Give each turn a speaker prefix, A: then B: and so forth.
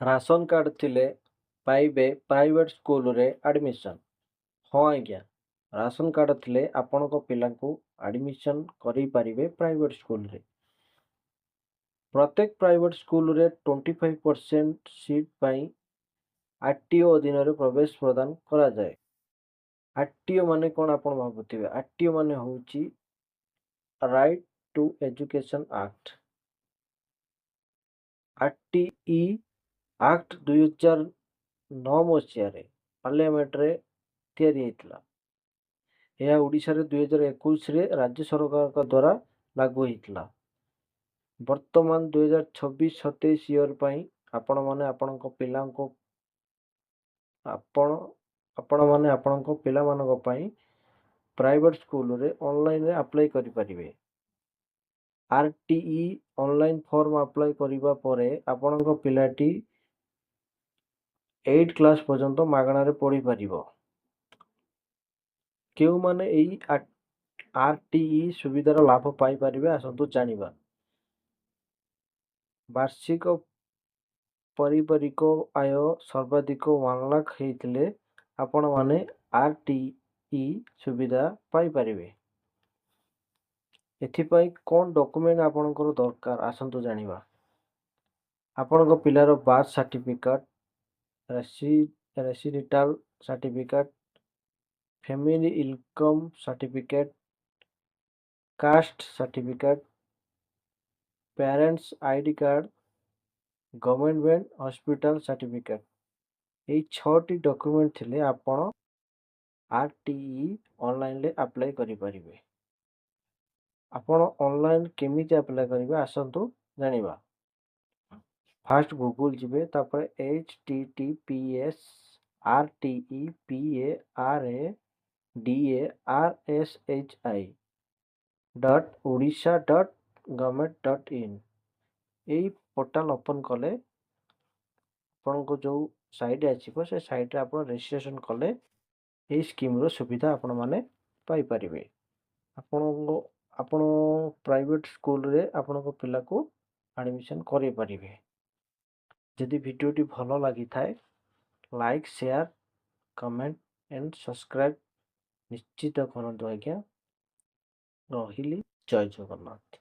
A: Ration card थिले पाइबे private school रे एडमिशन। हाँ आज्ञा, राशन कार्ड थिले आपणको पिलांको एडमिशन करि पारिबे प्राइवेट स्कूल रे। प्रत्येक प्राइवेट स्कूल रे 25% सीट पाई आरटीओ अधीन रे प्रवेश प्रदान करा जाए। आरटीओ माने कोन आपण भाबुथिबे? आरटीओ माने होउची right to education act. RTE act 2009 मसीह पार्लियामेंट रे तैयारी हेतला। यह ओडिशा रे 2021 रे राज्य सरकार का द्वारा लागू हेतला। वर्तमान 2026-27 ईयर पई आपण माने आपणको पिलांको आपण माने आपणको पिला मानको पई प्राइवेट स्कूल रे ऑनलाइन रे अप्लाई करि परिबे। आरटीई ऑनलाइन फॉर्म अप्लाई करिबा परे आपणको पिलाटी 8 क्लास पर्यंत मागणा रे पढि परिबो। केउ माने एई आरटीई सुविधार लाभ पाई परिबे आसंतु जानिबा। वार्षिक पारिवारिक आय सर्वाधिक 1 लाख हेतिले आपण माने आरटीई सुविधा पाई परिबे। एथिपाई कोन डॉक्यूमेंट आपणकर दरकार आसंतु जानिबा। आपणको पिलार birth certificate, residential certificate, family income certificate, caste certificate, parents ID card, government hospital certificate. ए 6टी डॉक्यूमेंट थिले आपण आरटीई ऑनलाइन ले अप्लाई करि परिबे। आपण ऑनलाइन केमिति अप्लाई करिवे आसंतु जानिबा। फर्स्ट गूगल जिबे तापर https rteparashI.odisha.government.in यही पोर्टाल ओपन कले आपण को जो साइट आछिबो से साइट रे आपण रजिस्ट्रेशन कले ए स्कीम रो सुविधा आपण माने पाई परिबे। आपण प्राइवेट स्कूल रे आपण को पिला को एडमिशन करि परिबे। यदि वीडियोटी भलो लागि थाए like share comment and subscribe निश्चित करंतु आज्ञा। रहिली जय जगन्नाथ।